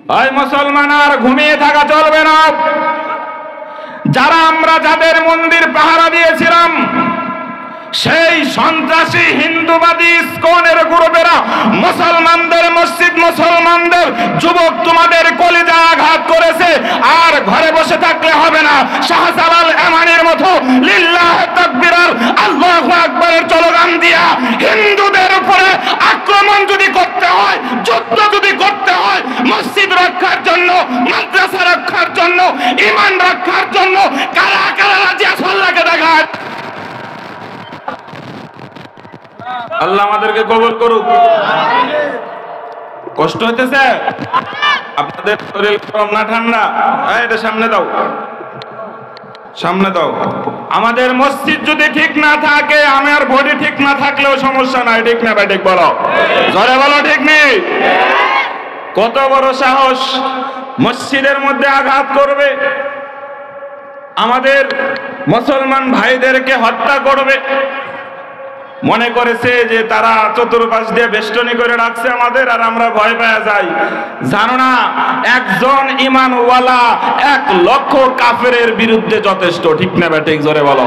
ওই মুসলমান আর ঘুমিয়ে থাকা চলবে না। যারা আমরা যাদের মন্দির পাহারা দিয়েছিলাম, সেই সন্ত্রাসী হিন্দুবাদী ইসকনের গ্রুপেরা মুসলমানদের মসজিদ, মুসলমানদের যুবক তোমাদের কলিজা আঘাত করেছে। আর ঘরে বসে থাকলে হবে না। শাহজালাল এমানির মতো লিল্লাহ তাকবীর আল্লাহু আকবারের স্লোগান দিয়া হিন্দুদের উপরে আক্রমণ যদি করতে হয়, যুদ্ধ যদি করতে হয়, মসজিদ রক্ষার জন্য, মাদ্রাসা রক্ষার জন্য, ঈমান রক্ষার জন্য কারা কারা রাজি আছে আল্লাহকে দেখায়। আল্লাহ আমাদেরকে কবুল করুক। কষ্ট হইতেছে আপনাদের? শরীর গরম না ঠান্ডা? এটা সামনে দাও, সামনে দাও। আমাদের মসজিদ যদি ঠিক না থাকে, আমার বডি ঠিক না থাকলেও সমস্যা নাই। ঠিক না ভাই? ঠিক বলো, জোরে বলো, ঠিক নেই? কত বড় সাহস মসজিদের মধ্যে আঘাত করবে, আমাদের মুসলমান ভাইদেরকে হত্যা করবে। মনে করেছে যে তারা চতুর্পাশ দিয়ে বেষ্টনী করে রাখছে আমাদের, আর আমরা ভয় পেয়ে যাই। জানো না, একজন ঈমানওয়ালা 1 লক্ষ কাফেরের বিরুদ্ধে যথেষ্ট। ঠিক না বেঠিক? জোরে বলো।